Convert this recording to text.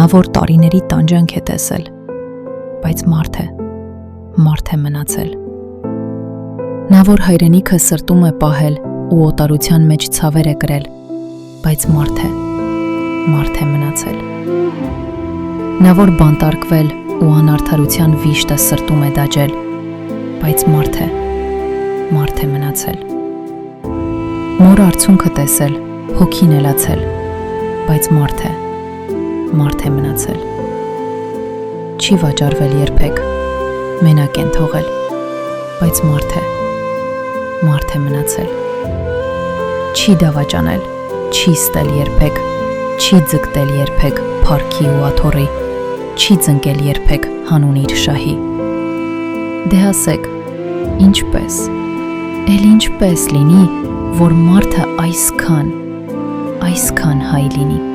որ տարիների տանջանք է տեսել, բայց մարդ է մնացել։ Նա որ հայրենիքը սրտում է պահել ու օտարության մեջ ցավեր է կրել, բայց մարդ է մնացել։ Նա որ բանտարկվել ու անարդարության վիշտը սրտում է դաջել, բայց մարդ է մնացել։ Մոր արցունքը տեսել, հոգին էլացել, բայց մարդ է մնացել։ Չի վաճառվել երբեք, մենակ են թողել, բայց մարդ է մնացել։ Չի դավաճանել, չի ստել երբեք, չի ձգտել երբեք փառքի ու աթոռի, չի ծնկել երբեք հանուն իր շահի։ Դե ասեք, ինչպես լինի, որ մարդը այսքան հայ լինի։